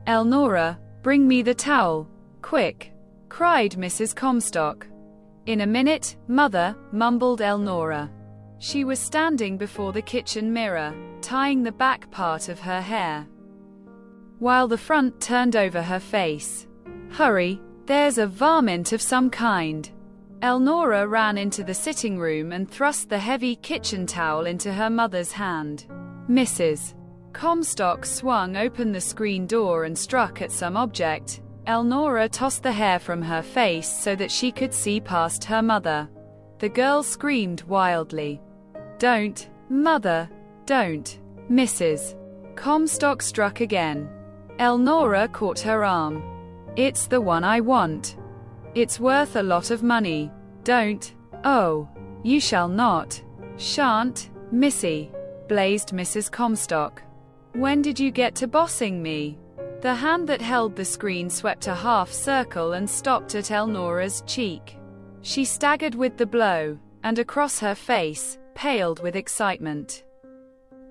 "Elnora, bring me the towel, quick," cried Mrs. Comstock. "In a minute, mother," mumbled Elnora. She was standing before the kitchen mirror, tying the back part of her hair, while the front turned over her face. "Hurry, there's a varmint of some kind." Elnora ran into the sitting room and thrust the heavy kitchen towel into her mother's hand. Mrs. Comstock swung open the screen door and struck at some object. Elnora tossed the hair from her face so that she could see past her mother. The girl screamed wildly. "Don't, mother, don't." Mrs. Comstock struck again. Elnora caught her arm. "It's the one I want. It's worth a lot of money. Don't." "Oh, you shall not." "Shan't, Missy," blazed Mrs. Comstock. "When did you get to bossing me?" The hand that held the screen swept a half circle and stopped at Elnora's cheek. She staggered with the blow, and across her face, paled with excitement,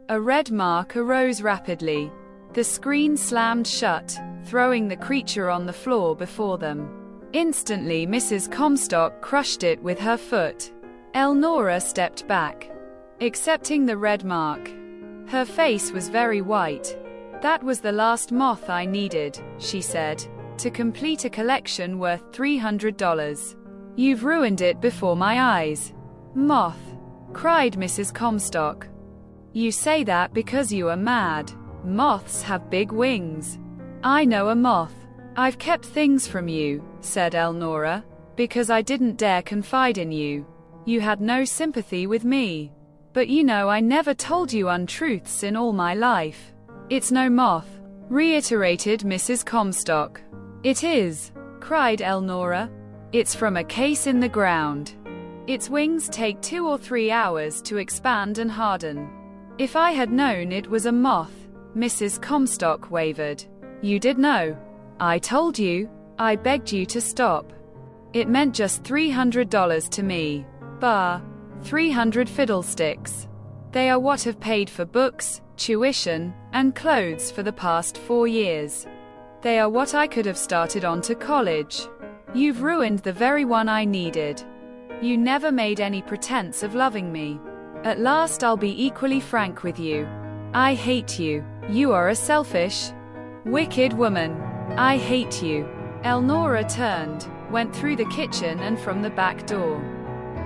a red mark arose rapidly. The screen slammed shut, throwing the creature on the floor before them. Instantly Mrs. Comstock crushed it with her foot. Elnora stepped back, accepting the red mark. Her face was very white. "That was the last moth I needed," she said, "to complete a collection worth $300. You've ruined it before my eyes." "Moth!" cried Mrs. Comstock. "You say that because you are mad. Moths have big wings." "I know a moth. I've kept things from you," said Elnora, "because I didn't dare confide in you. You had no sympathy with me. But you know I never told you untruths in all my life." "It's no moth," reiterated Mrs. Comstock. "It is," cried Elnora. "It's from a case in the ground. Its wings take 2 or 3 hours to expand and harden." "If I had known it was a moth," Mrs. Comstock wavered. "You did know. I told you. I begged you to stop. It meant just $300 to me. Bah, 300 fiddlesticks. They are what have paid for books, tuition, and clothes for the past 4 years. They are what I could have started on to college. You've ruined the very one I needed. You never made any pretense of loving me. At last I'll be equally frank with you. I hate you. You are a selfish, wicked woman. I hate you." Elnora turned, went through the kitchen and from the back door.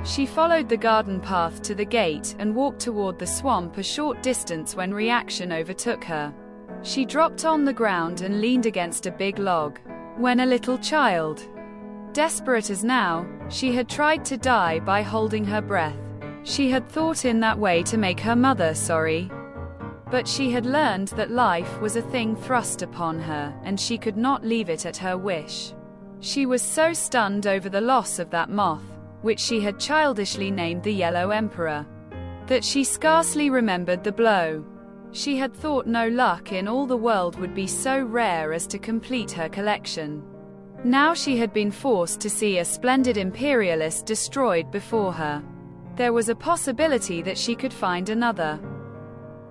She followed the garden path to the gate and walked toward the swamp a short distance when reaction overtook her. She dropped on the ground and leaned against a big log. When a little child, desperate as now, she had tried to die by holding her breath. She had thought in that way to make her mother sorry. But she had learned that life was a thing thrust upon her, and she could not leave it at her wish. She was so stunned over the loss of that moth, which she had childishly named the Yellow Emperor, that she scarcely remembered the blow. She had thought no luck in all the world would be so rare as to complete her collection. Now she had been forced to see a splendid imperialist destroyed before her. There was a possibility that she could find another.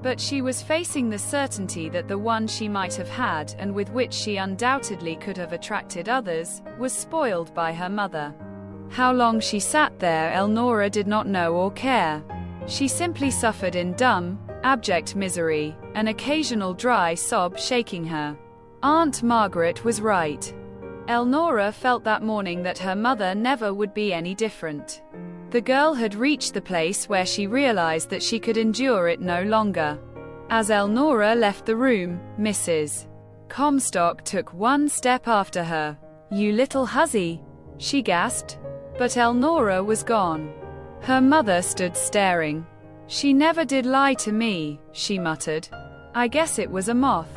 But she was facing the certainty that the one she might have had, and with which she undoubtedly could have attracted others, was spoiled by her mother. How long she sat there Elnora did not know or care. She simply suffered in dumb, abject misery, an occasional dry sob shaking her. Aunt Margaret was right. Elnora felt that morning that her mother never would be any different. The girl had reached the place where she realized that she could endure it no longer. As Elnora left the room, Mrs. Comstock took one step after her. "You little hussy," she gasped. But Elnora was gone. Her mother stood staring. "She never did lie to me," she muttered. "I guess it was a moth.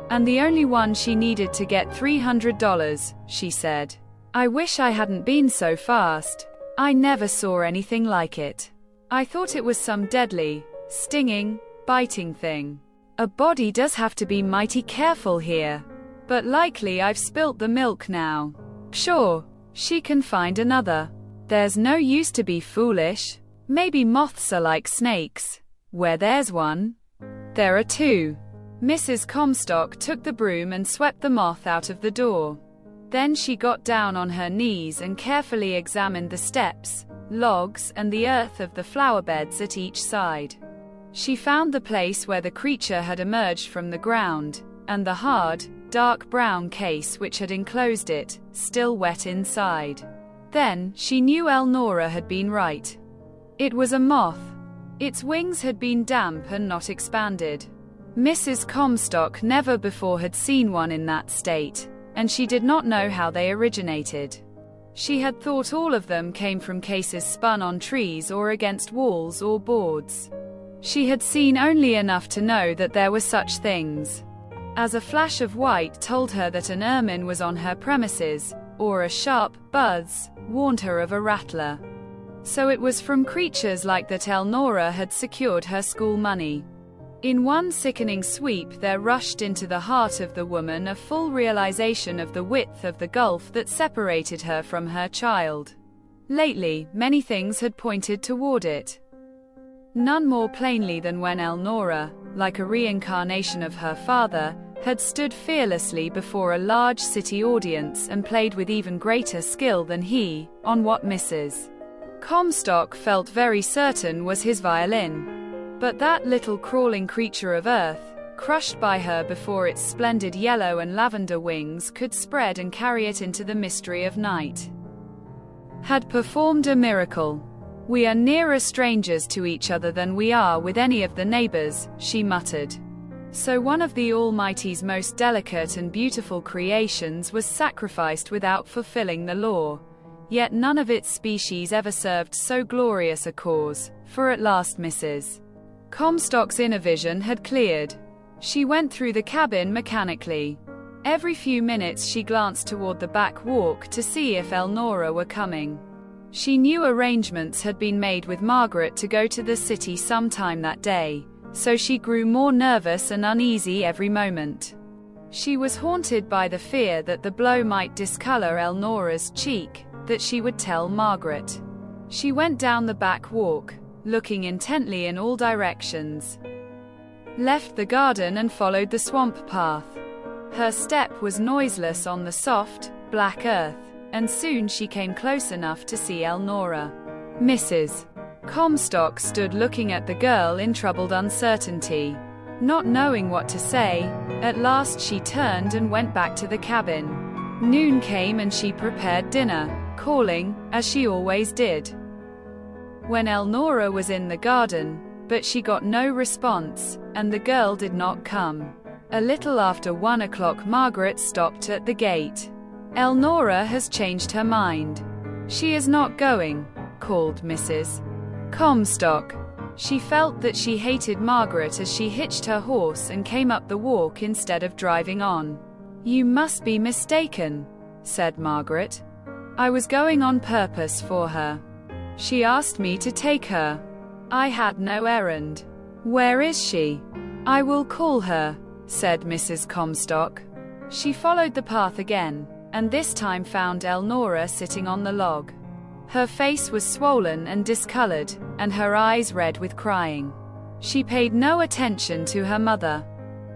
And the only one she needed to get $300, she said. I wish I hadn't been so fast. I never saw anything like it. I thought it was some deadly, stinging, biting thing. A body does have to be mighty careful here. But likely I've spilt the milk now. Sure, she can find another. There's no use to be foolish. Maybe moths are like snakes. Where there's one, there are two. Mrs. Comstock took the broom and swept the moth out of the door. Then she got down on her knees and carefully examined the steps, logs, and the earth of the flower beds at each side. She found the place where the creature had emerged from the ground, and the hard, dark brown case which had enclosed it, still wet inside. Then, she knew Elnora had been right. It was a moth. Its wings had been damp and not expanded. Mrs. Comstock never before had seen one in that state, and she did not know how they originated. She had thought all of them came from cases spun on trees or against walls or boards. She had seen only enough to know that there were such things. As a flash of white told her that an ermine was on her premises, or a sharp buzz warned her of a rattler. So it was from creatures like that Elnora had secured her school money. In one sickening sweep there rushed into the heart of the woman a full realization of the width of the gulf that separated her from her child. Lately, many things had pointed toward it. None more plainly than when Elnora, like a reincarnation of her father, had stood fearlessly before a large city audience and played with even greater skill than he, on what Mrs. Comstock felt very certain was his violin. But that little crawling creature of earth, crushed by her before its splendid yellow and lavender wings could spread and carry it into the mystery of night, had performed a miracle. "We are nearer strangers to each other than we are with any of the neighbors," she muttered. So one of the Almighty's most delicate and beautiful creations was sacrificed without fulfilling the law. Yet none of its species ever served so glorious a cause, for at last Mrs. Comstock's inner vision had cleared. She went through the cabin mechanically. Every few minutes she glanced toward the back walk to see if Elnora were coming. She knew arrangements had been made with Margaret to go to the city sometime that day, so she grew more nervous and uneasy every moment. She was haunted by the fear that the blow might discolor Elnora's cheek, that she would tell Margaret. She went down the back walk, looking intently in all directions, left the garden and followed the swamp path. Her step was noiseless on the soft, black earth, and soon she came close enough to see Elnora. Mrs. Comstock stood looking at the girl in troubled uncertainty. Not knowing what to say, at last she turned and went back to the cabin. Noon came and she prepared dinner, calling, as she always did, when Elnora was in the garden, but she got no response, and the girl did not come. A little after 1 o'clock Margaret stopped at the gate. "Elnora has changed her mind. She is not going," called Mrs. Comstock. She felt that she hated Margaret as she hitched her horse and came up the walk instead of driving on. "You must be mistaken," said Margaret. "I was going on purpose for her. She asked me to take her. I had no errand." "Where is she?" "I will call her," said Mrs. Comstock. She followed the path again, and this time found Elnora sitting on the log. Her face was swollen and discolored, and her eyes red with crying. She paid no attention to her mother.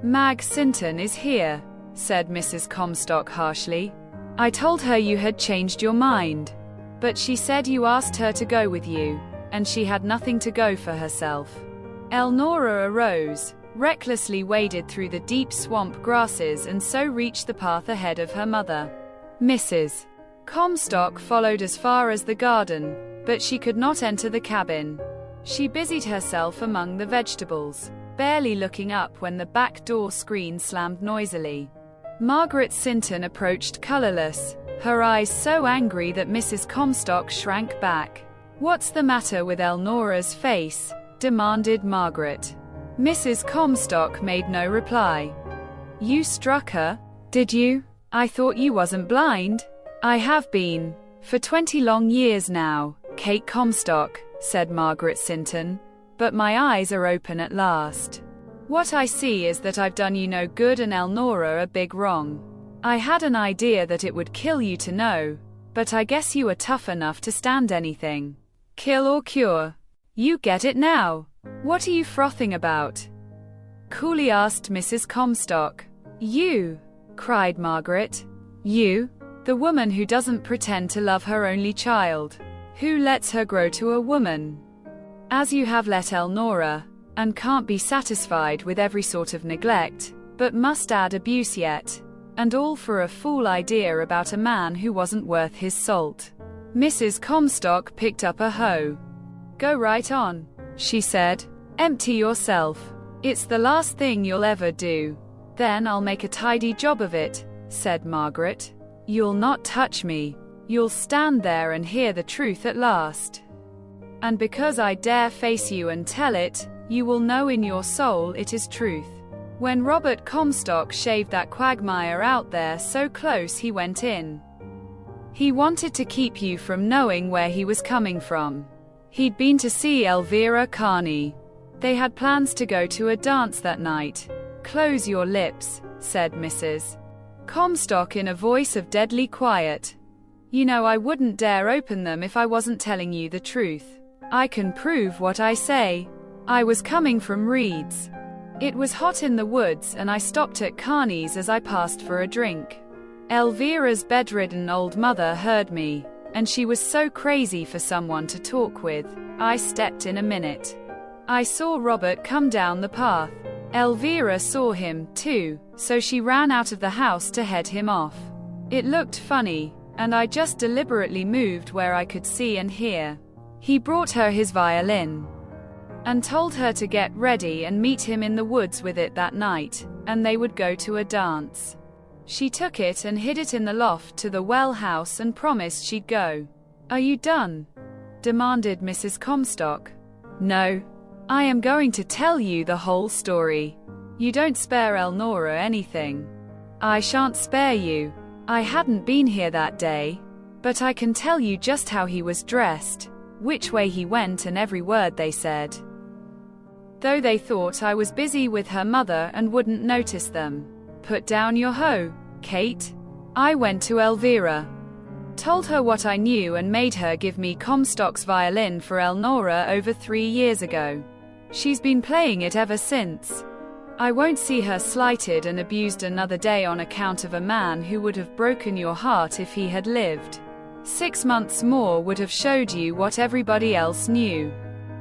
"Mag Sinton is here," said Mrs. Comstock harshly. "I told her you had changed your mind. But she said you asked her to go with you, and she had nothing to go for herself." Elnora arose, recklessly waded through the deep swamp grasses and so reached the path ahead of her mother. Mrs. Comstock followed as far as the garden, but she could not enter the cabin. She busied herself among the vegetables, barely looking up when the back door screen slammed noisily. Margaret Sinton approached colorless, her eyes so angry that Mrs. Comstock shrank back. "What's the matter with Elnora's face?" demanded Margaret. Mrs. Comstock made no reply. "You struck her, did you? I thought you wasn't blind." "I have been, for 20 long years now, Kate Comstock," said Margaret Sinton, "but my eyes are open at last. What I see is that I've done you no good and Elnora a big wrong. I had an idea that it would kill you to know, but I guess you are tough enough to stand anything. Kill or cure. You get it now. What are you frothing about?" coolly asked Mrs. Comstock. You, cried Margaret. You, the woman who doesn't pretend to love her only child, who lets her grow to a woman, as you have let Elnora, and can't be satisfied with every sort of neglect, but must add abuse yet, and all for a fool idea about a man who wasn't worth his salt. Mrs. Comstock picked up a hoe. Go right on, she said. Empty yourself. It's the last thing you'll ever do. Then I'll make a tidy job of it, said Margaret. You'll not touch me. You'll stand there and hear the truth at last. And because I dare face you and tell it, you will know in your soul it is truth. When Robert Comstock shaved that quagmire out there so close he went in. He wanted to keep you from knowing where he was coming from. He'd been to see Elvira Carney. They had plans to go to a dance that night. Close your lips, said Mrs. Comstock in a voice of deadly quiet. You know I wouldn't dare open them if I wasn't telling you the truth. I can prove what I say. I was coming from Reed's. It was hot in the woods and I stopped at Carney's as I passed for a drink. Elvira's bedridden old mother heard me, and she was so crazy for someone to talk with, I stepped in a minute. I saw Robert come down the path. Elvira saw him, too, so she ran out of the house to head him off. It looked funny, and I just deliberately moved where I could see and hear. He brought her his violin and told her to get ready and meet him in the woods with it that night, and they would go to a dance. She took it and hid it in the loft to the well house and promised she'd go. Are you done? Demanded Mrs. Comstock. No. I am going to tell you the whole story. You don't spare Elnora anything. I shan't spare you. I hadn't been here that day, but I can tell you just how he was dressed, which way he went and every word they said. Though they thought I was busy with her mother and wouldn't notice them. Put down your hoe, Kate. I went to Elvira, told her what I knew and made her give me Comstock's violin for Elnora over 3 years ago. She's been playing it ever since. I won't see her slighted and abused another day on account of a man who would have broken your heart if he had lived. 6 months more would have showed you what everybody else knew.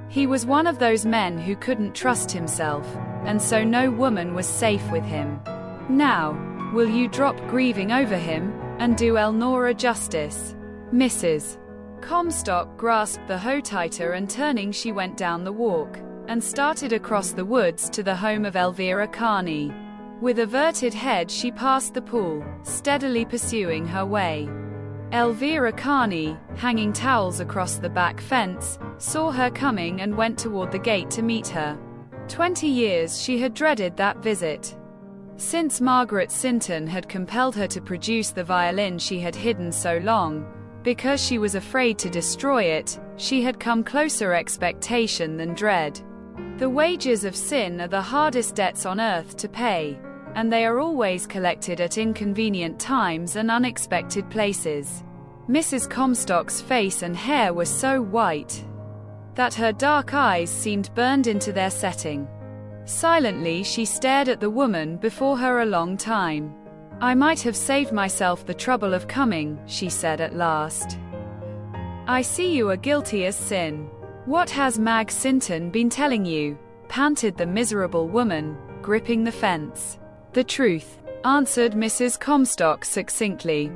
He was one of those men who couldn't trust himself, and so no woman was safe with him. Now, will you drop grieving over him, and do Elnora justice? Mrs. Comstock grasped the hoe tighter and turning she went down the walk, and started across the woods to the home of Elvira Carney. With averted head she passed the pool, steadily pursuing her way. Elvira Carney, hanging towels across the back fence, saw her coming and went toward the gate to meet her. 20 years she had dreaded that visit. Since Margaret Sinton had compelled her to produce the violin she had hidden so long, because she was afraid to destroy it, she had come closer expectation than dread. The wages of sin are the hardest debts on earth to pay, and they are always collected at inconvenient times and unexpected places. Mrs. Comstock's face and hair were so white that her dark eyes seemed burned into their setting. Silently she stared at the woman before her a long time. I might have saved myself the trouble of coming, she said at last. I see you are guilty as sin. What has Mag Sinton been telling you? Panted the miserable woman, gripping the fence. The truth, answered Mrs. Comstock succinctly.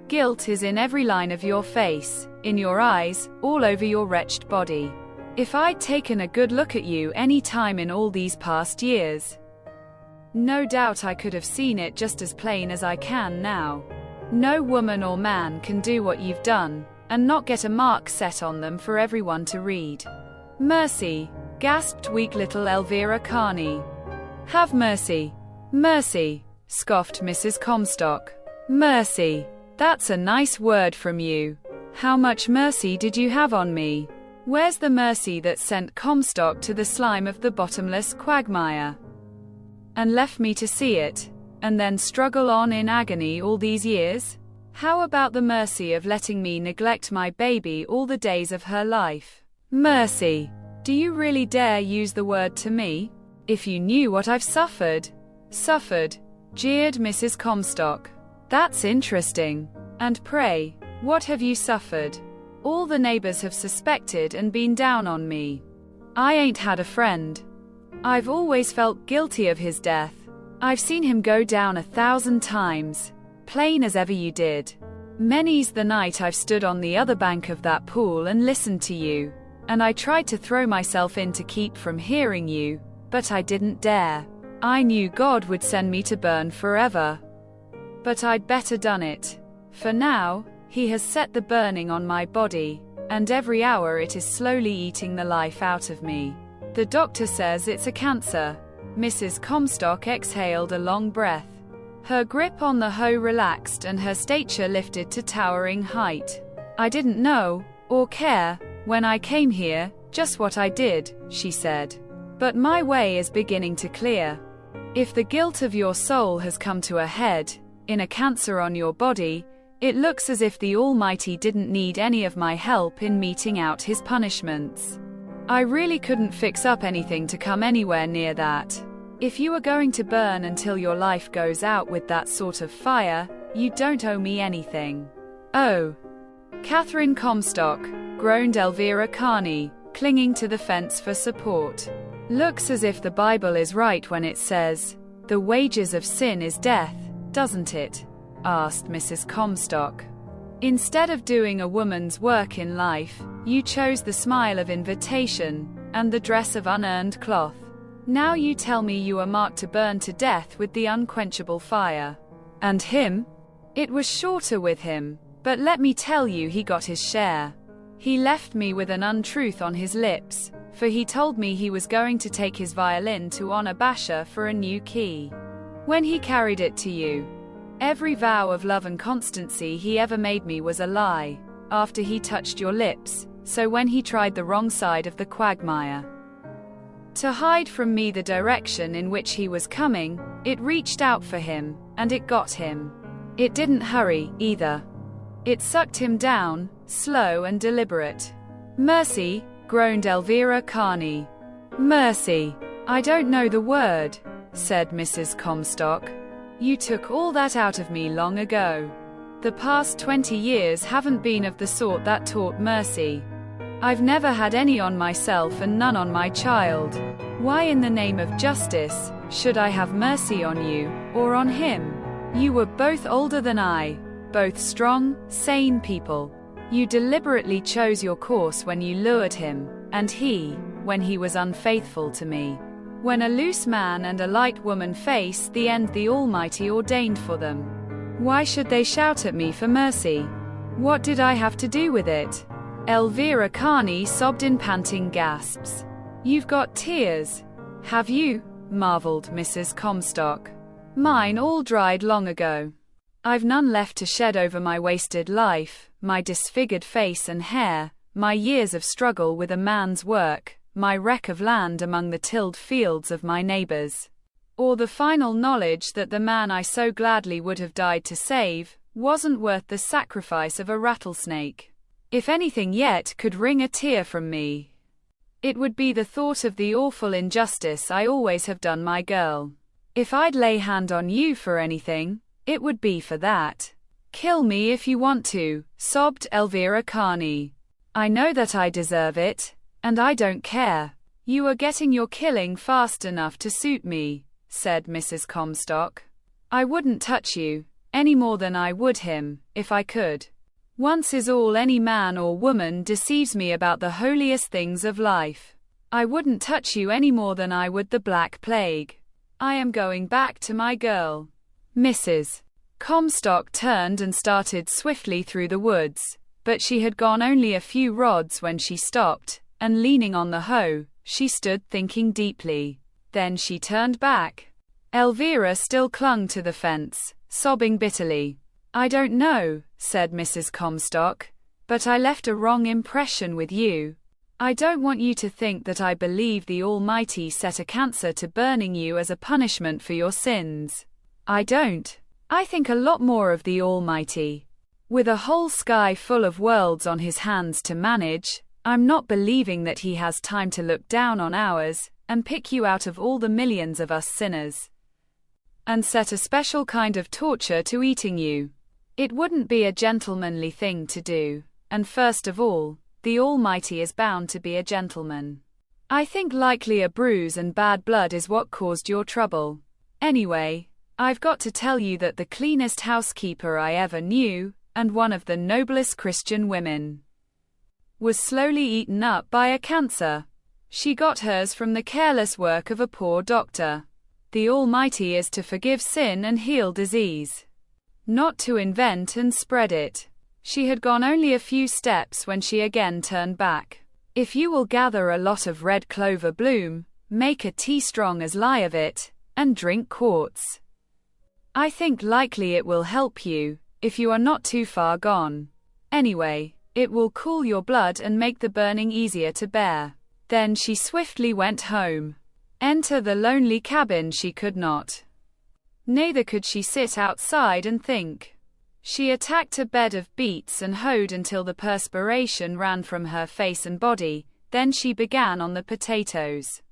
Guilt is in every line of your face, in your eyes, all over your wretched body. If I'd taken a good look at you any time in all these past years, no doubt I could have seen it just as plain as I can now. No woman or man can do what you've done, and not get a mark set on them for everyone to read. Mercy, gasped weak little Elvira Carney. Have mercy. Mercy, scoffed Mrs. Comstock. Mercy. That's a nice word from you. How much mercy did you have on me? Where's the mercy that sent Comstock to the slime of the bottomless quagmire and left me to see it, and then struggle on in agony all these years? How about the mercy of letting me neglect my baby all the days of her life? Mercy. Do you really dare use the word to me? If you knew what I've suffered. Suffered, jeered Mrs. Comstock. That's interesting. And pray, what have you suffered? All the neighbors have suspected and been down on me. I ain't had a friend. I've always felt guilty of his death. I've seen him go down 1,000 times. Plain as ever you did. Many's the night I've stood on the other bank of that pool and listened to you. And I tried to throw myself in to keep from hearing you, but I didn't dare. I knew God would send me to burn forever. But I'd better done it. For now, he has set the burning on my body, and every hour it is slowly eating the life out of me. The doctor says it's a cancer. Mrs. Comstock exhaled a long breath. Her grip on the hoe relaxed and her stature lifted to towering height. I didn't know, or care, when I came here, just what I did, she said. But my way is beginning to clear. If the guilt of your soul has come to a head, in a cancer on your body, it looks as if the Almighty didn't need any of my help in meting out his punishments. I really couldn't fix up anything to come anywhere near that. If you are going to burn until your life goes out with that sort of fire, you don't owe me anything. Oh. Catherine Comstock, groaned Elvira Carney, clinging to the fence for support. Looks as if the Bible is right when it says, "The wages of sin is death," doesn't it? Asked Mrs. Comstock. Instead of doing a woman's work in life, you chose the smile of invitation, and the dress of unearned cloth. Now you tell me you are marked to burn to death with the unquenchable fire. And him? It was shorter with him, but let me tell you he got his share. He left me with an untruth on his lips, for he told me he was going to take his violin to Honor Basha for a new key. When he carried it to you, every vow of love and constancy he ever made me was a lie, after he touched your lips, so when he tried the wrong side of the quagmire to hide from me the direction in which he was coming, it reached out for him, and it got him. It didn't hurry, either. It sucked him down, slow and deliberate. Mercy, groaned Elvira Carney. Mercy. I don't know the word, said Mrs. Comstock. You took all that out of me long ago. The past 20 years haven't been of the sort that taught mercy. I've never had any on myself and none on my child. Why in the name of justice should I have mercy on you, or on him? You were both older than I, both strong, sane people. You deliberately chose your course when you lured him, and he, when he was unfaithful to me. When a loose man and a light woman face the end the Almighty ordained for them, why should they shout at me for mercy? What did I have to do with it? Elvira Carney sobbed in panting gasps. You've got tears. Have you? Marveled Mrs. Comstock. Mine all dried long ago. I've none left to shed over my wasted life, my disfigured face and hair, my years of struggle with a man's work, my wreck of land among the tilled fields of my neighbors. Or the final knowledge that the man I so gladly would have died to save, wasn't worth the sacrifice of a rattlesnake. If anything yet could wring a tear from me, it would be the thought of the awful injustice I always have done my girl. If I'd lay hand on you for anything, it would be for that. Kill me if you want to, sobbed Elvira Carney. I know that I deserve it, and I don't care. You are getting your killing fast enough to suit me, said Mrs. Comstock. I wouldn't touch you, any more than I would him, if I could. Once is all any man or woman deceives me about the holiest things of life. I wouldn't touch you any more than I would the Black Plague. I am going back to my girl. Mrs. Comstock turned and started swiftly through the woods, but she had gone only a few rods when she stopped, and leaning on the hoe, she stood thinking deeply. Then she turned back. Elvira still clung to the fence, sobbing bitterly. I don't know, said Mrs. Comstock, but I left a wrong impression with you. I don't want you to think that I believe the Almighty set a cancer to burning you as a punishment for your sins. I don't. I think a lot more of the Almighty. With a whole sky full of worlds on his hands to manage, I'm not believing that he has time to look down on ours, and pick you out of all the millions of us sinners, and set a special kind of torture to eating you. It wouldn't be a gentlemanly thing to do, and first of all, the Almighty is bound to be a gentleman. I think likely a bruise and bad blood is what caused your trouble. Anyway, I've got to tell you that the cleanest housekeeper I ever knew, and one of the noblest Christian women, was slowly eaten up by a cancer. She got hers from the careless work of a poor doctor. The Almighty is to forgive sin and heal disease, not to invent and spread it. She had gone only a few steps when she again turned back. If you will gather a lot of red clover bloom, make a tea strong as lye of it, and drink quarts, I think likely it will help you, if you are not too far gone. Anyway, it will cool your blood and make the burning easier to bear. Then she swiftly went home. Enter the lonely cabin she could not. Neither could she sit outside and think. She attacked a bed of beets and hoed until the perspiration ran from her face and body, then she began on the potatoes.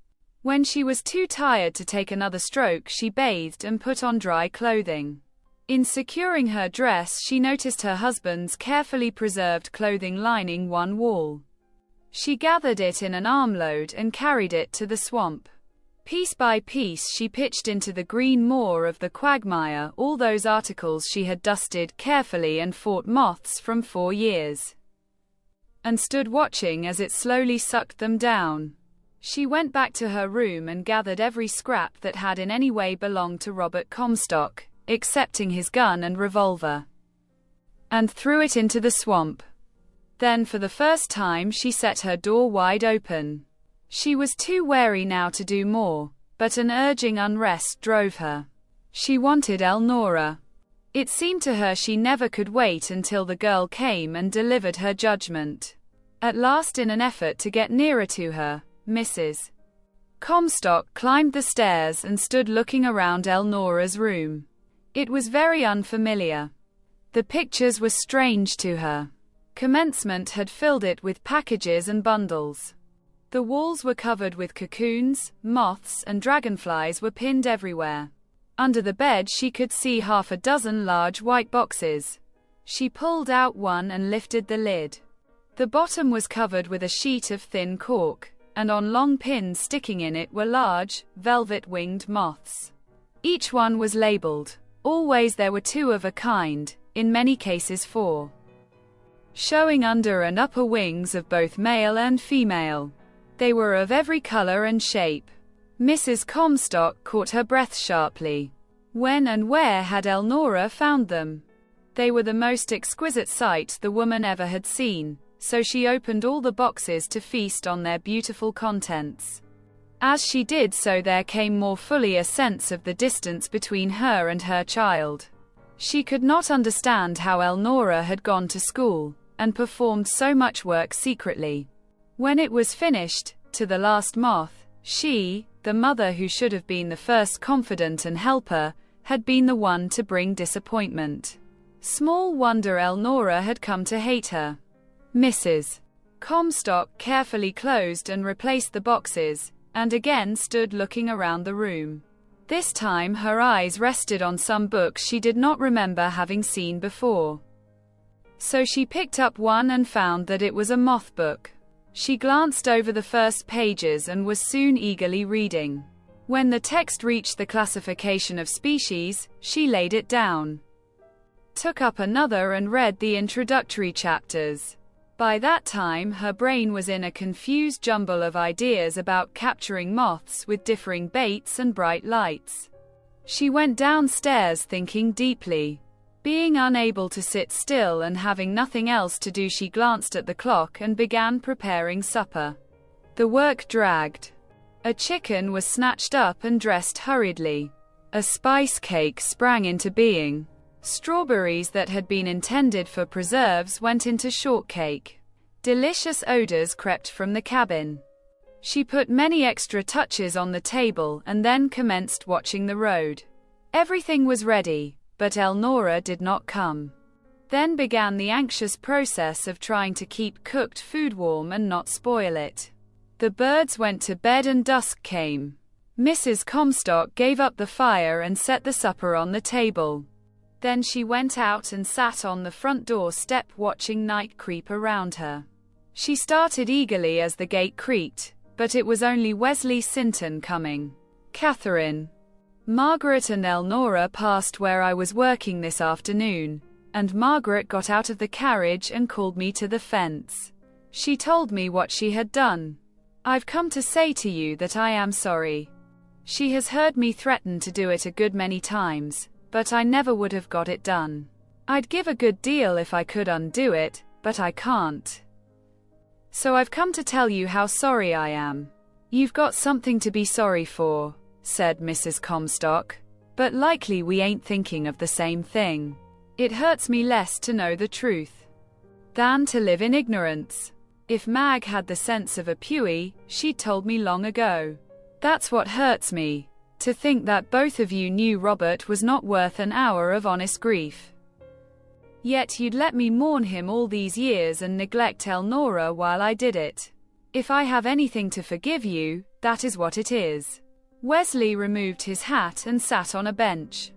When she was too tired to take another stroke, she bathed and put on dry clothing. In securing her dress, she noticed her husband's carefully preserved clothing lining one wall. She gathered it in an armload and carried it to the swamp. Piece by piece she pitched into the green moor of the quagmire all those articles she had dusted carefully and fought moths from 4 years, and stood watching as it slowly sucked them down. She went back to her room and gathered every scrap that had in any way belonged to Robert Comstock, excepting his gun and revolver, and threw it into the swamp. Then for the first time she set her door wide open. She was too wary now to do more, but an urging unrest drove her. She wanted Elnora. It seemed to her she never could wait until the girl came and delivered her judgment. At last, in an effort to get nearer to her, Mrs. Comstock climbed the stairs and stood looking around Elnora's room. It was very unfamiliar. The pictures were strange to her. Commencement had filled it with packages and bundles. The walls were covered with cocoons, moths and dragonflies were pinned everywhere. Under the bed she could see half a dozen large white boxes. She pulled out one and lifted the lid. The bottom was covered with a sheet of thin cork, and on long pins sticking in it were large, velvet-winged moths. Each one was labeled. Always there were 2 of a kind, in many cases 4, showing under and upper wings of both male and female. They were of every color and shape. Mrs. Comstock caught her breath sharply. When and where had Elnora found them? They were the most exquisite sight the woman ever had seen, so she opened all the boxes to feast on their beautiful contents. As she did so, there came more fully a sense of the distance between her and her child. She could not understand how Elnora had gone to school, and performed so much work secretly. When it was finished, to the last moth, she, the mother who should have been the first confidant and helper, had been the one to bring disappointment. Small wonder Elnora had come to hate her. Mrs. Comstock carefully closed and replaced the boxes, and again stood looking around the room. This time her eyes rested on some books she did not remember having seen before. So she picked up one and found that it was a moth book. She glanced over the first pages and was soon eagerly reading. When the text reached the classification of species, she laid it down, took up another and read the introductory chapters. By that time her brain was in a confused jumble of ideas about capturing moths with differing baits and bright lights. She went downstairs thinking deeply. Being unable to sit still and having nothing else to do, she glanced at the clock and began preparing supper. The work dragged. A chicken was snatched up and dressed hurriedly. A spice cake sprang into being. Strawberries that had been intended for preserves went into shortcake. Delicious odors crept from the cabin. She put many extra touches on the table and then commenced watching the road. Everything was ready, but Elnora did not come. Then began the anxious process of trying to keep cooked food warm and not spoil it. The birds went to bed and dusk came. Mrs. Comstock gave up the fire and set the supper on the table. Then she went out and sat on the front door step watching night creep around her. She started eagerly as the gate creaked, but it was only Wesley Sinton coming. "Catherine. Margaret and Elnora passed where I was working this afternoon, and Margaret got out of the carriage and called me to the fence. She told me what she had done. I've come to say to you that I am sorry. She has heard me threaten to do it a good many times, but I never would have got it done. I'd give a good deal if I could undo it, but I can't. So I've come to tell you how sorry I am." "You've got something to be sorry for," said Mrs. Comstock, "but likely we ain't thinking of the same thing. It hurts me less to know the truth than to live in ignorance. If Mag had the sense of a Pewee, she'd told me long ago. That's what hurts me, to think that both of you knew Robert was not worth an hour of honest grief. Yet you'd let me mourn him all these years and neglect Elnora while I did it. If I have anything to forgive you, that is what it is." Wesley removed his hat and sat on a bench.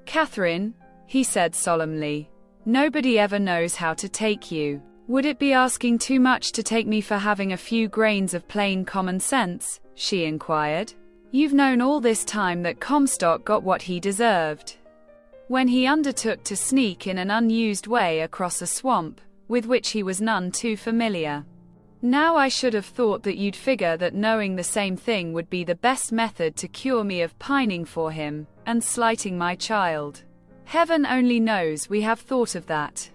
"Catherine," he said solemnly, "nobody ever knows how to take you. Would it be asking too much to take me for having a few grains of plain common sense?" she inquired. "You've known all this time that Comstock got what he deserved when he undertook to sneak in an unused way across a swamp, with which he was none too familiar. Now I should have thought that you'd figure that knowing the same thing would be the best method to cure me of pining for him, and slighting my child. Heaven only knows we have thought of that,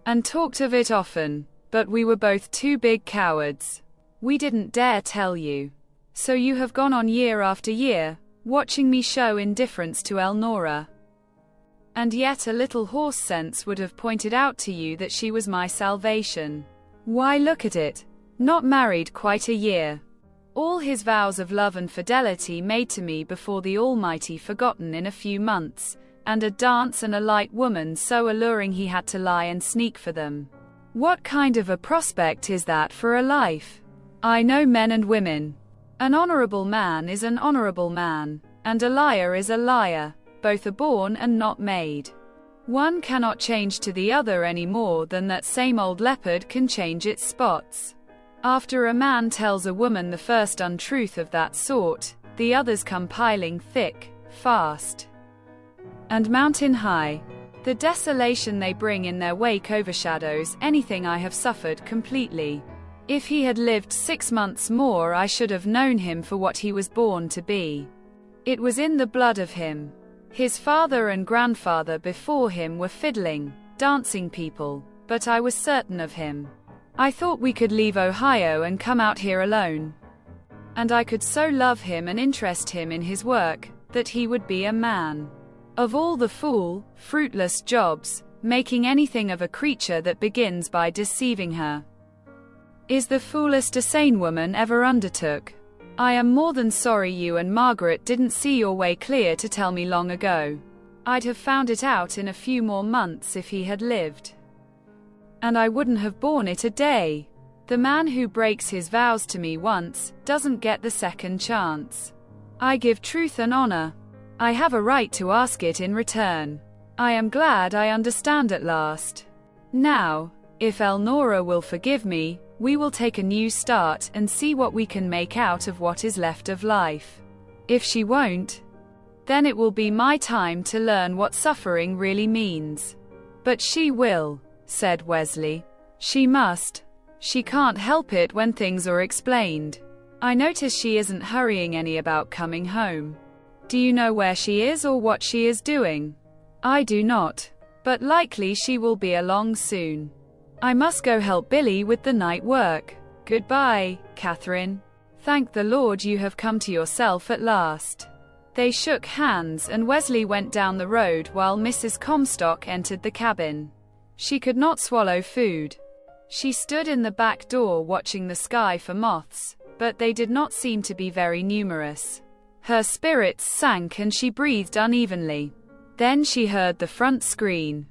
and talked of it often, but we were both too big cowards. We didn't dare tell you. So you have gone on year after year, watching me show indifference to Elnora. And yet a little horse sense would have pointed out to you that she was my salvation. Why, look at it. Not married quite a year. All his vows of love and fidelity made to me before the Almighty forgotten in a few months, and a dance and a light woman so alluring he had to lie and sneak for them. What kind of a prospect is that for a life? I know men and women. An honorable man is an honorable man, and a liar is a liar. Both are born and not made. One cannot change to the other any more than that same old leopard can change its spots. After a man tells a woman the first untruth of that sort, the others come piling thick, fast, and mountain high. The desolation they bring in their wake overshadows anything I have suffered completely. If he had lived 6 months more, I should have known him for what he was born to be. It was in the blood of him. His father and grandfather before him were fiddling, dancing people, but I was certain of him. I thought we could leave Ohio and come out here alone. And I could so love him and interest him in his work, that he would be a man. Of all the fruitless jobs, making anything of a creature that begins by deceiving her is the foolest a sane woman ever undertook. I am more than sorry you and Margaret didn't see your way clear to tell me long ago. I'd have found it out in a few more months if he had lived. And I wouldn't have borne it a day. The man who breaks his vows to me once, doesn't get the second chance. I give truth and honor. I have a right to ask it in return. I am glad I understand at last. Now, if Elnora will forgive me, we will take a new start and see what we can make out of what is left of life. If she won't, then it will be my time to learn what suffering really means. But she will, said Wesley. She must. She can't help it when things are explained. I notice she isn't hurrying any about coming home. Do you know where she is or what she is doing? I do not. But likely she will be along soon. I must go help Billy with the night work. Goodbye, Catherine. Thank the Lord you have come to yourself at last. They shook hands and Wesley went down the road while Mrs. Comstock entered the cabin. She could not swallow food. She stood in the back door watching the sky for moths, but they did not seem to be very numerous. Her spirits sank and she breathed unevenly. Then she heard the front screen.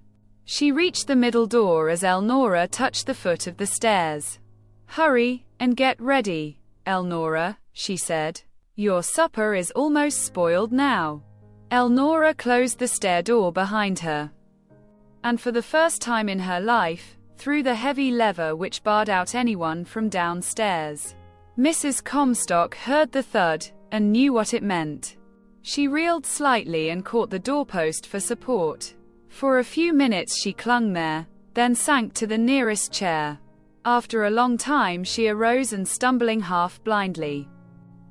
She reached the middle door as Elnora touched the foot of the stairs. Hurry, and get ready. Elnora," she said. "Your supper is almost spoiled now." Elnora closed the stair door behind her, and for the first time in her life, threw the heavy lever which barred out anyone from downstairs. Mrs. Comstock heard the thud, and knew what it meant. She reeled slightly and caught the doorpost for support. For a few minutes she clung there, then sank to the nearest chair. After a long time she arose and stumbling half blindly,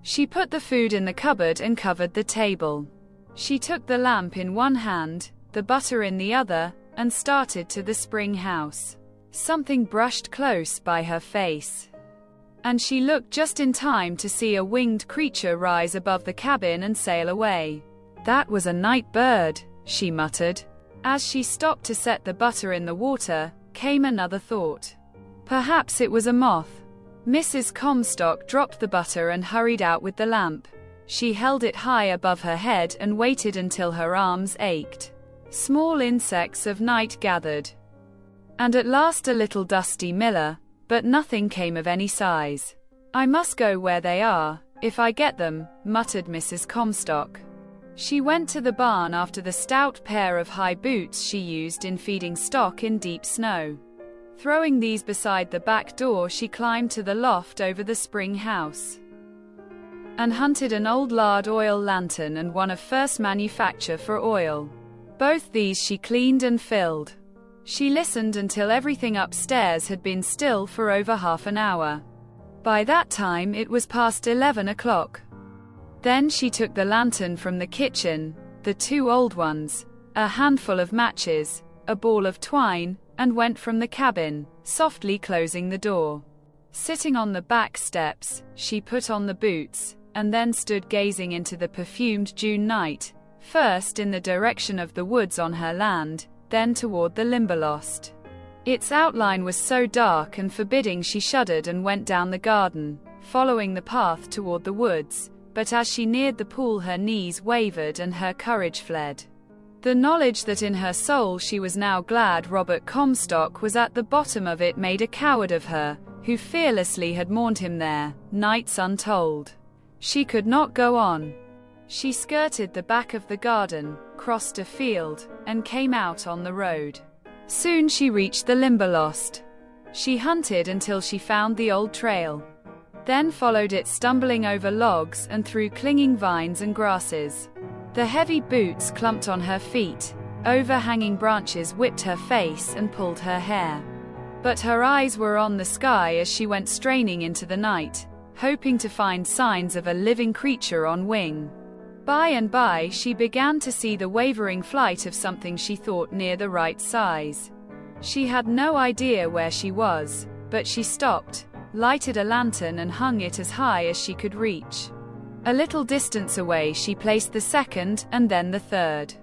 she put the food in the cupboard and covered the table. She took the lamp in one hand, the butter in the other, and started to the spring house. Something brushed close by her face, and she looked just in time to see a winged creature rise above the cabin and sail away. "That was a night bird," she muttered. As she stopped to set the butter in the water, came another thought. Perhaps it was a moth. Mrs. Comstock dropped the butter and hurried out with the lamp. She held it high above her head and waited until her arms ached. Small insects of night gathered, and at last a little dusty miller, but nothing came of any size. "I must go where they are, if I get them," muttered Mrs. Comstock. She went to the barn after the stout pair of high boots she used in feeding stock in deep snow. Throwing these beside the back door, she climbed to the loft over the spring house and hunted an old lard oil lantern and one of first manufacture for oil. Both these she cleaned and filled. She listened until everything upstairs had been still for over half an hour. By that time it was past 11 o'clock. Then she took the lantern from the kitchen, the two old ones, a handful of matches, a ball of twine, and went from the cabin, softly closing the door. Sitting on the back steps, she put on the boots, and then stood gazing into the perfumed June night, first in the direction of the woods on her land, then toward the Limberlost. Its outline was so dark and forbidding she shuddered and went down the garden, following the path toward the woods, but as she neared the pool her knees wavered and her courage fled. The knowledge that in her soul she was now glad Robert Comstock was at the bottom of it made a coward of her, who fearlessly had mourned him there, nights untold. She could not go on. She skirted the back of the garden, crossed a field, and came out on the road. Soon she reached the Limberlost. She hunted until she found the old trail, then followed it, stumbling over logs and through clinging vines and grasses. The heavy boots clumped on her feet, overhanging branches whipped her face and pulled her hair. But her eyes were on the sky as she went straining into the night, hoping to find signs of a living creature on wing. By and by she began to see the wavering flight of something she thought near the right size. She had no idea where she was, but she stopped, lighted a lantern and hung it as high as she could reach. A little distance away she placed the second, and then the third.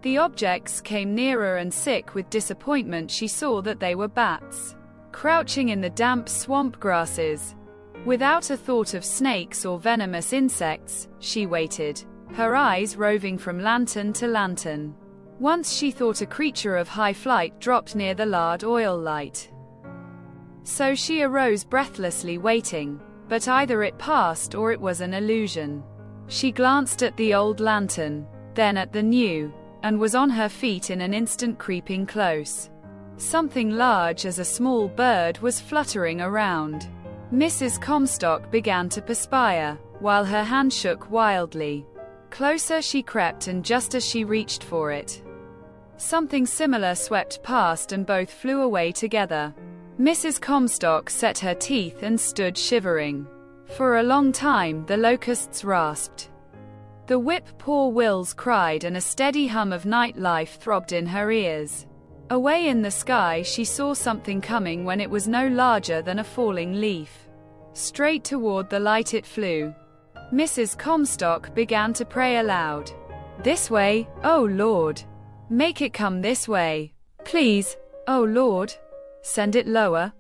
The objects came nearer, and sick with disappointment she saw that they were bats, crouching in the damp swamp grasses. Without a thought of snakes or venomous insects, she waited, her eyes roving from lantern to lantern. Once she thought a creature of high flight dropped near the lard oil light. So she arose breathlessly waiting, but either it passed or it was an illusion. She glanced at the old lantern, then at the new, and was on her feet in an instant, creeping close. Something large as a small bird was fluttering around. Mrs. Comstock began to perspire, while her hand shook wildly. Closer she crept, and just as she reached for it, something similar swept past and both flew away together. Mrs. Comstock set her teeth and stood shivering. For a long time the locusts rasped, the whip-poor wills cried, and a steady hum of night life throbbed in her ears. Away in the sky she saw something coming when it was no larger than a falling leaf. Straight toward the light it flew. Mrs. Comstock began to pray aloud. "This way, oh Lord! Make it come this way. Please, oh Lord! Send it lower."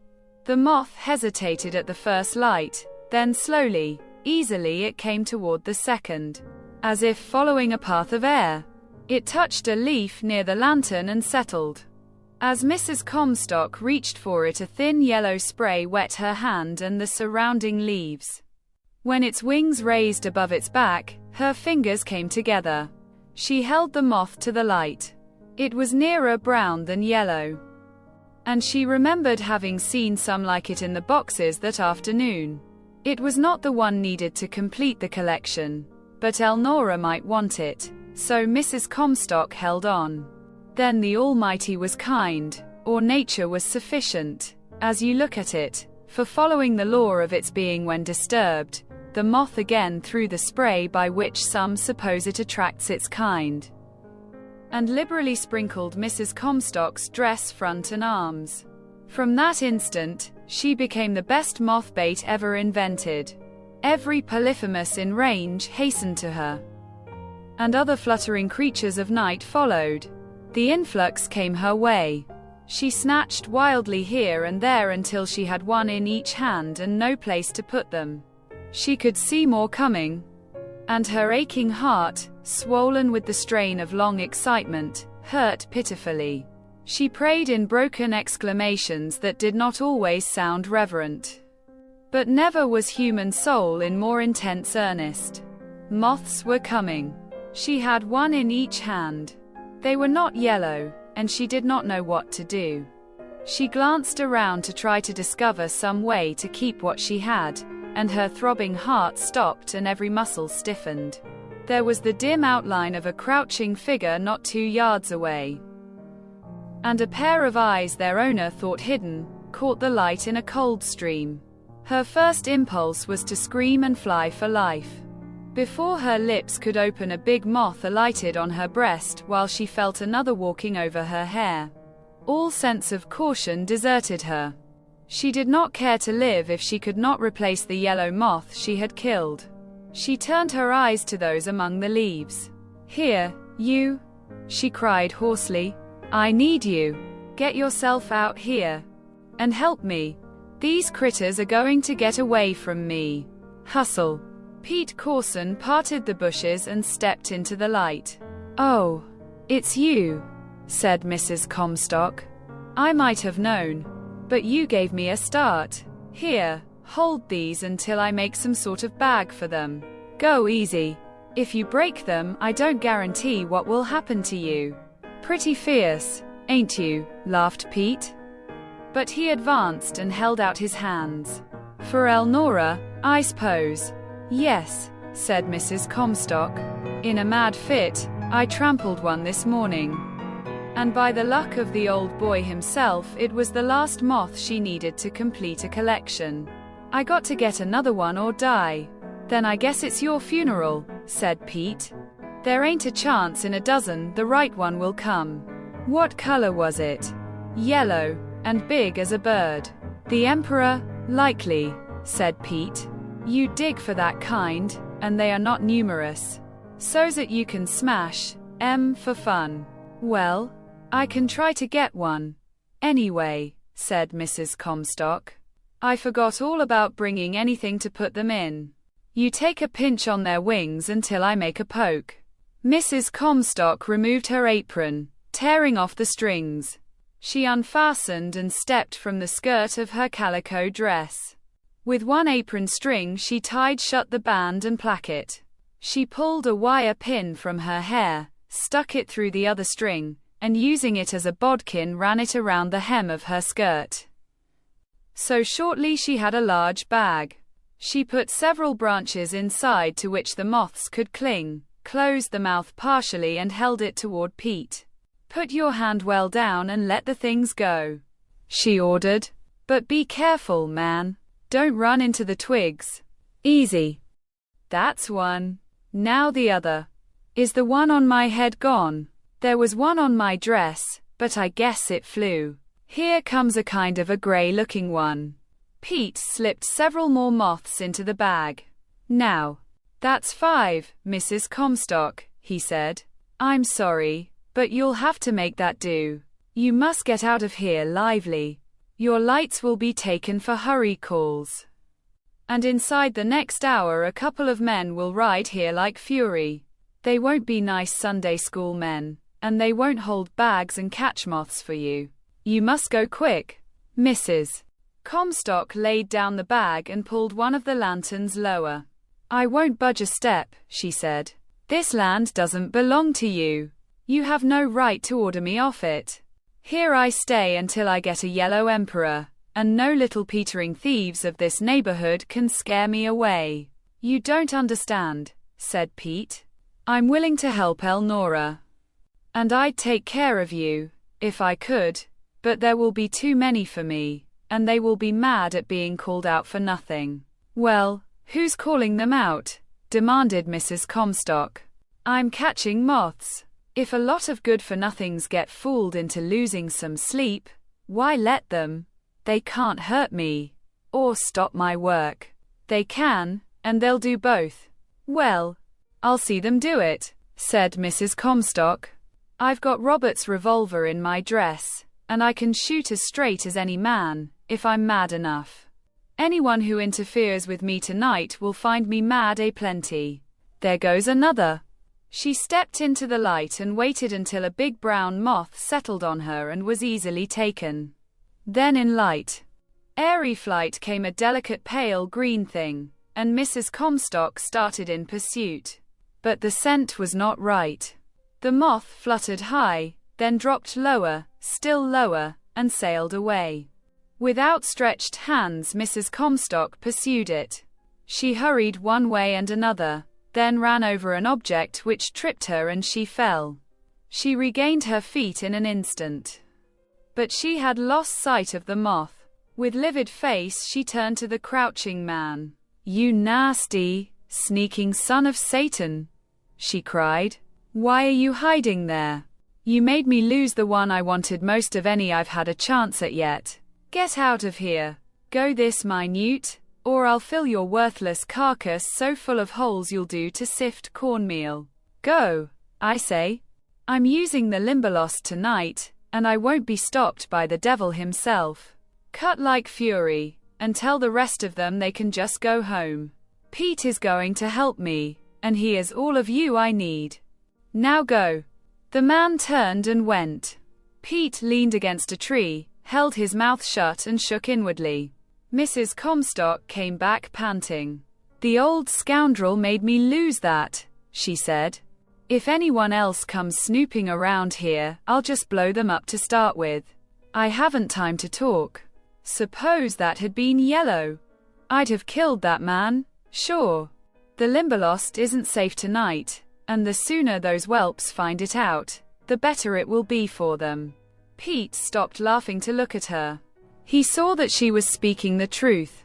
The moth hesitated at the first light, then slowly, easily it came toward the second, as if following a path of air. It touched a leaf near the lantern and settled. As Mrs. Comstock reached for it, a thin yellow spray wet her hand and the surrounding leaves. When its wings raised above its back, her fingers came together. She held the moth to the light. It was nearer brown than yellow. And she remembered having seen some like it in the boxes that afternoon. It was not the one needed to complete the collection, but Elnora might want it, so Mrs. Comstock held on. Then the Almighty was kind, or nature was sufficient, as you look at it, for following the law of its being when disturbed, the moth again threw the spray by which some suppose it attracts its kind, and liberally sprinkled Mrs. Comstock's dress front and arms. From that instant, she became the best moth bait ever invented. Every Polyphemus in range hastened to her, and other fluttering creatures of night followed. The influx came her way. She snatched wildly here and there until she had one in each hand and no place to put them. She could see more coming, and her aching heart, swollen with the strain of long excitement, hurt pitifully. She prayed in broken exclamations that did not always sound reverent. But never was human soul in more intense earnest. Moths were coming. She had one in each hand. They were not yellow, and she did not know what to do. She glanced around to try to discover some way to keep what she had, and her throbbing heart stopped and every muscle stiffened. There was the dim outline of a crouching figure not 2 yards away, and a pair of eyes their owner thought hidden, caught the light in a cold stream. Her first impulse was to scream and fly for life. Before her lips could open, a big moth alighted on her breast while she felt another walking over her hair. All sense of caution deserted her. She did not care to live if she could not replace the yellow moth she had killed. She turned her eyes to those among the leaves. "Here, you," she cried hoarsely. "I need you. Get yourself out here and help me. These critters are going to get away from me. Hustle." Pete Corson parted the bushes and stepped into the light. "Oh, it's you," said Mrs. Comstock. "I might have known, but you gave me a start. Here, hold these until I make some sort of bag for them. Go easy. If you break them, I don't guarantee what will happen to you." "Pretty fierce, ain't you?" laughed Pete. But he advanced and held out his hands. "For Elnora, I suppose." "Yes," said Mrs. Comstock. "In a mad fit, I trampled one this morning. And by the luck of the old boy himself, it was the last moth she needed to complete a collection. I got to get another one or die." "Then I guess it's your funeral," said Pete. "There ain't a chance in a dozen the right one will come." "What color was it?" "Yellow, and big as a bird." "The emperor, likely," said Pete. "You dig for that kind, and they are not numerous. So's that you can smash 'em for fun." "Well, I can try to get one. Anyway," said Mrs. Comstock, "I forgot all about bringing anything to put them in. You take a pinch on their wings until I make a poke." Mrs. Comstock removed her apron, tearing off the strings. She unfastened and stepped from the skirt of her calico dress. With one apron string she tied shut the band and placket. She pulled a wire pin from her hair, stuck it through the other string, and using it as a bodkin ran it around the hem of her skirt. So shortly she had a large bag. She put several branches inside to which the moths could cling, closed the mouth partially and held it toward Pete. "Put your hand well down and let the things go," she ordered. "But be careful, man. Don't run into the twigs. Easy. That's one. Now the other. Is the one on my head gone?" "There was one on my dress, but I guess it flew. Here comes a kind of a gray-looking one." Pete slipped several more moths into the bag. "Now, that's 5, Mrs. Comstock," he said. "I'm sorry, but you'll have to make that do. You must get out of here lively. Your lights will be taken for hurry calls. And inside the next hour a couple of men will ride here like fury. They won't be nice Sunday school men, and they won't hold bags and catch moths for you. You must go quick." Mrs. Comstock laid down the bag and pulled one of the lanterns lower. I won't budge a step, she said. This land doesn't belong to you. You have no right to order me off it. Here I stay until I get a yellow emperor, and no little petering thieves of this neighborhood can scare me away. You don't understand, said Pete. I'm willing to help Elnora. And I'd take care of you, if I could, but there will be too many for me, and they will be mad at being called out for nothing. Well, who's calling them out? Demanded Mrs. Comstock. I'm catching moths. If a lot of good-for-nothings get fooled into losing some sleep, why let them? They can't hurt me. Or stop my work. They can, and they'll do both. Well, I'll see them do it, said Mrs. Comstock. I've got Robert's revolver in my dress, and I can shoot as straight as any man, if I'm mad enough. Anyone who interferes with me tonight will find me mad aplenty. There goes another. She stepped into the light and waited until a big brown moth settled on her and was easily taken. Then in light, airy flight came a delicate pale green thing, and Mrs. Comstock started in pursuit. But the scent was not right. The moth fluttered high, then dropped lower, still lower, and sailed away. With outstretched hands, Mrs. Comstock pursued it. She hurried one way and another, then ran over an object which tripped her and she fell. She regained her feet in an instant. But she had lost sight of the moth. With livid face she turned to the crouching man. You nasty, sneaking son of Satan, she cried. Why are you hiding there? You made me lose the one I wanted most of any I've had a chance at yet. Get out of here. Go this minute, or I'll fill your worthless carcass so full of holes you'll do to sift cornmeal. Go, I say. I'm using the Limberlost tonight, and I won't be stopped by the devil himself. Cut like fury, and tell the rest of them they can just go home. Pete is going to help me, and he is all of you I need. Now go. The man turned and went. Pete leaned against a tree, held his mouth shut and shook inwardly. Mrs. Comstock came back panting. The old scoundrel made me lose that, she said. If anyone else comes snooping around here, I'll just blow them up to start with. I haven't time to talk. Suppose that had been yellow. I'd have killed that man, sure. The Limberlost isn't safe tonight, and the sooner those whelps find it out, the better it will be for them. Pete stopped laughing to look at her. He saw that she was speaking the truth.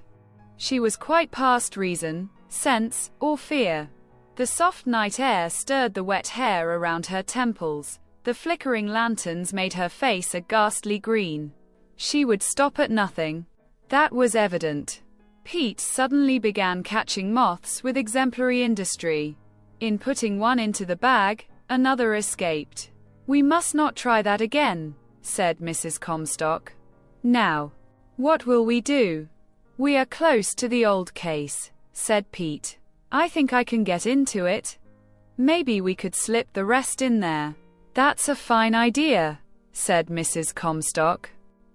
She was quite past reason, sense, or fear. The soft night air stirred the wet hair around her temples. The flickering lanterns made her face a ghastly green. She would stop at nothing. That was evident. Pete suddenly began catching moths with exemplary industry. In putting one into the bag, another escaped. We must not try that again, said Mrs. Comstock. Now, what will we do? We are close to the old case, said Pete. I think I can get into it. Maybe we could slip the rest in there. That's a fine idea, said Mrs. Comstock.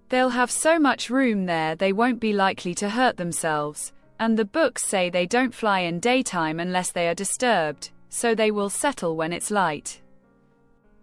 They'll have so much room there they won't be likely to hurt themselves, and the books say they don't fly in daytime unless they are disturbed, so they will settle when it's light.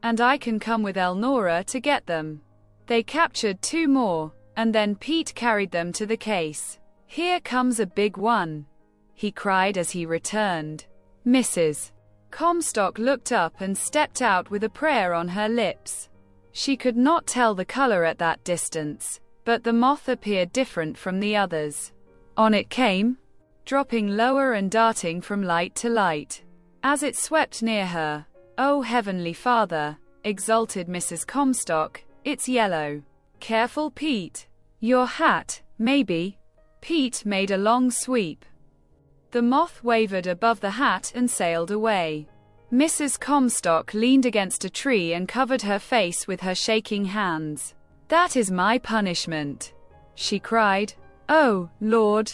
And I can come with Elnora to get them. They captured 2 more, and then Pete carried them to the case. Here comes a big one, he cried as he returned. Mrs. Comstock looked up and stepped out with a prayer on her lips. She could not tell the color at that distance, but the moth appeared different from the others. On it came, dropping lower and darting from light to light. As it swept near her, "Oh, Heavenly Father," exulted Mrs. Comstock, "it's yellow. Careful, Pete. Your hat, maybe." Pete made a long sweep. The moth wavered above the hat and sailed away. Mrs. Comstock leaned against a tree and covered her face with her shaking hands. "That is my punishment," she cried. "Oh, Lord.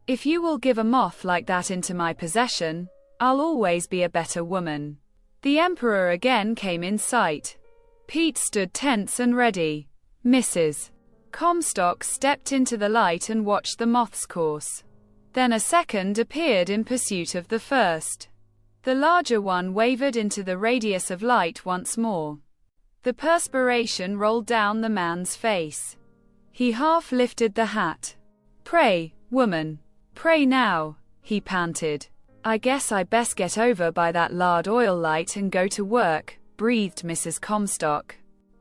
If you will give a moth like that into my possession, I'll always be a better woman." The Emperor again came in sight. Pete stood tense and ready. Mrs. Comstock stepped into the light and watched the moth's course. Then a second appeared in pursuit of the first. The larger one wavered into the radius of light once more. The perspiration rolled down the man's face. He half lifted the hat. "Pray, woman. Pray now," he panted. "I guess I best get over by that lard oil light and go to work," breathed Mrs. Comstock.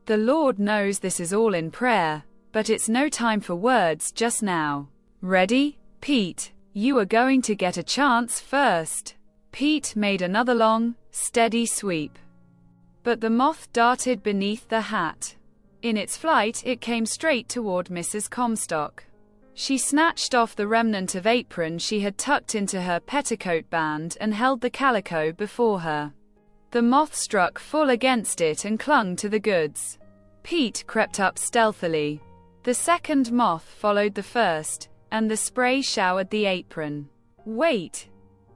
"The Lord knows this is all in prayer, but it's no time for words just now. Ready, Pete? You are going to get a chance first." Pete made another long, steady sweep. But the moth darted beneath the hat. In its flight, it came straight toward Mrs. Comstock. She snatched off the remnant of apron she had tucked into her petticoat band and held the calico before her. The moth struck full against it and clung to the goods. Pete crept up stealthily. The second moth followed the first, and the spray showered the apron. "Wait!"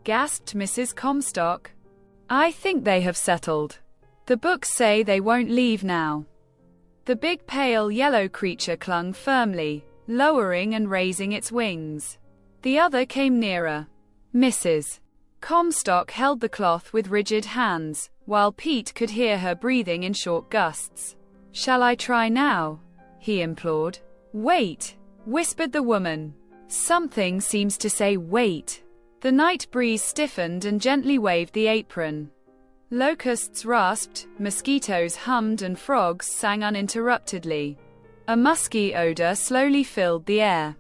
gasped Mrs. Comstock. "I think they have settled. The books say they won't leave now." The big pale yellow creature clung firmly, lowering and raising its wings. The other came nearer. Mrs. Comstock held the cloth with rigid hands, while Pete could hear her breathing in short gusts. "Shall I try now?" he implored. "Wait," whispered the woman. "Something seems to say wait." The night breeze stiffened and gently waved the apron. Locusts rasped, mosquitoes hummed, and frogs sang uninterruptedly. A musky odor slowly filled the air.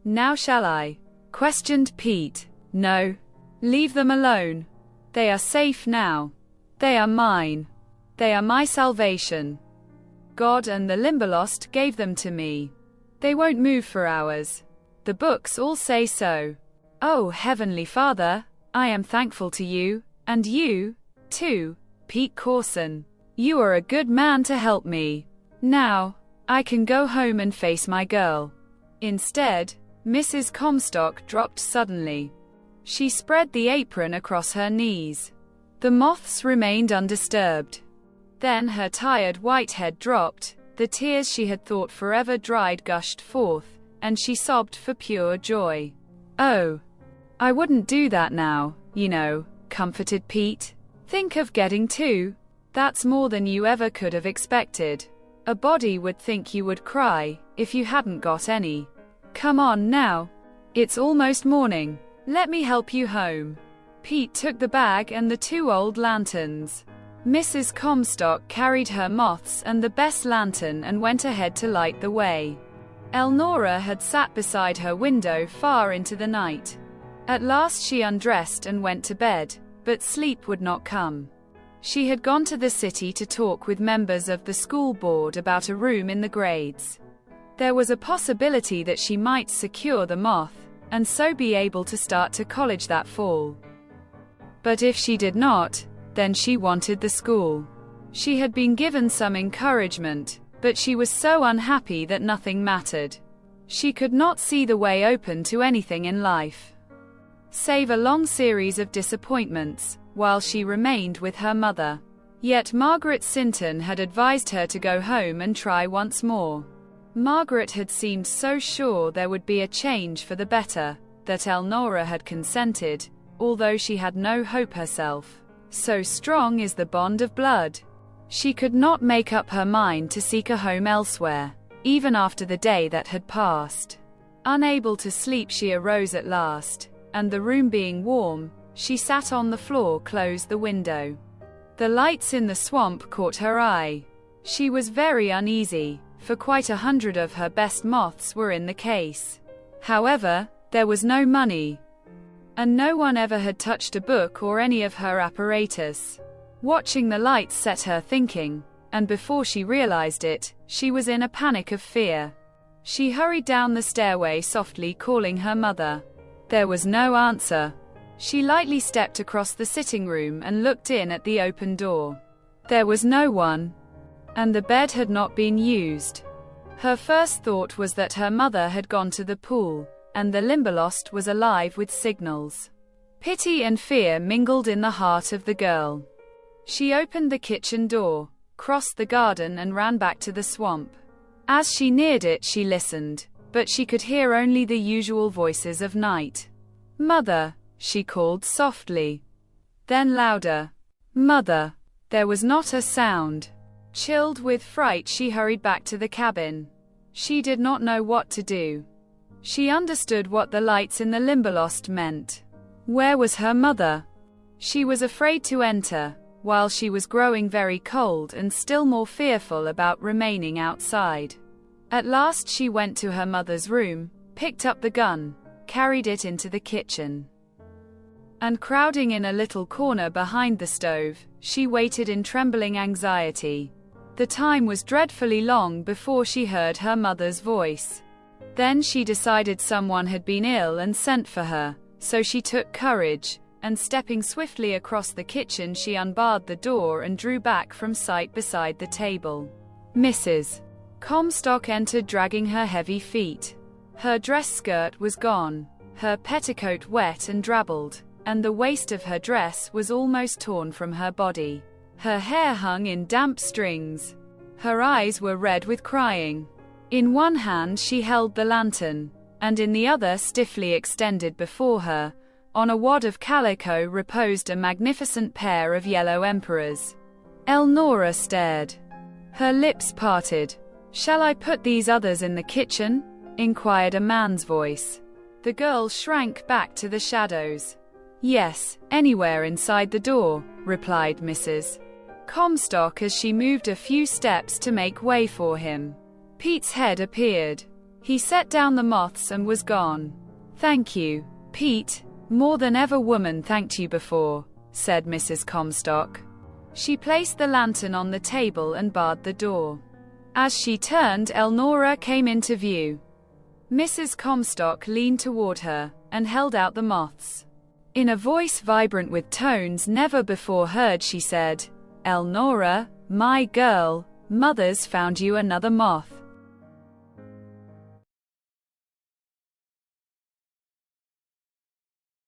"Now shall I?" questioned Pete. "No. Leave them alone. They are safe now. They are mine. They are my salvation. God and the Limberlost gave them to me. They won't move for hours. The books all say so. Oh, Heavenly Father, I am thankful to you, and you, too, Pete Corson. You are a good man to help me. Now, I can go home and face my girl." Instead, Mrs. Comstock dropped suddenly. She spread the apron across her knees. The moths remained undisturbed. Then her tired white head dropped, the tears she had thought forever dried gushed forth, and she sobbed for pure joy. "Oh, I wouldn't do that now, you know," comforted Pete. "Think of getting two. That's more than you ever could have expected. A body would think you would cry, if you hadn't got any. Come on now. It's almost morning. Let me help you home." Pete took the bag and the 2 old lanterns. Mrs. Comstock carried her moths and the best lantern and went ahead to light the way. Elnora had sat beside her window far into the night. At last she undressed and went to bed, but sleep would not come. She had gone to the city to talk with members of the school board about a room in the grades. There was a possibility that she might secure the moth, and so be able to start to college that fall. But if she did not, then she wanted the school. She had been given some encouragement, but she was so unhappy that nothing mattered. She could not see the way open to anything in life, save a long series of disappointments, while she remained with her mother. Yet Margaret Sinton had advised her to go home and try once more. Margaret had seemed so sure there would be a change for the better, that Elnora had consented, although she had no hope herself. So strong is the bond of blood. She could not make up her mind to seek a home elsewhere, even after the day that had passed. Unable to sleep, she arose at last, and the room being warm, she sat on the floor, closed the window. The lights in the swamp caught her eye. She was very uneasy, for quite 100 of her best moths were in the case. However, there was no money, and no one ever had touched a book or any of her apparatus. Watching the lights set her thinking, and before she realized it, she was in a panic of fear. She hurried down the stairway softly, calling her mother. There was no answer. She lightly stepped across the sitting room and looked in at the open door. There was no one, and the bed had not been used. Her first thought was that her mother had gone to the pool, and the Limberlost was alive with signals. Pity and fear mingled in the heart of the girl. She opened the kitchen door, crossed the garden, and ran back to the swamp. As she neared it, she listened, but she could hear only the usual voices of night. "Mother," she called softly. Then louder. "Mother." There was not a sound. Chilled with fright, she hurried back to the cabin. She did not know what to do. She understood what the lights in the Limberlost meant. Where was her mother? She was afraid to enter, while she was growing very cold and still more fearful about remaining outside. At last she went to her mother's room, picked up the gun, carried it into the kitchen, and crowding in a little corner behind the stove, she waited in trembling anxiety. The time was dreadfully long before she heard her mother's voice. Then she decided someone had been ill and sent for her, so she took courage, and stepping swiftly across the kitchen, she unbarred the door and drew back from sight beside the table. Mrs. Comstock entered, dragging her heavy feet. Her dress skirt was gone, her petticoat wet and drabbled, and the waist of her dress was almost torn from her body. Her hair hung in damp strings. Her eyes were red with crying. In one hand she held the lantern, and in the other, stiffly extended before her, on a wad of calico, reposed a magnificent pair of yellow emperors. Elnora stared. Her lips parted. "Shall I put these others in the kitchen?" inquired a man's voice. The girl shrank back to the shadows. "Yes, anywhere inside the door," replied Mrs. Comstock as she moved a few steps to make way for him. Pete's head appeared. He set down the moths and was gone. "Thank you, Pete. More than ever woman thanked you before," said Mrs. Comstock. She placed the lantern on the table and barred the door. As she turned, Elnora came into view. Mrs. Comstock leaned toward her and held out the moths. In a voice vibrant with tones never before heard, she said, "Elnora, my girl, mother's found you another moth."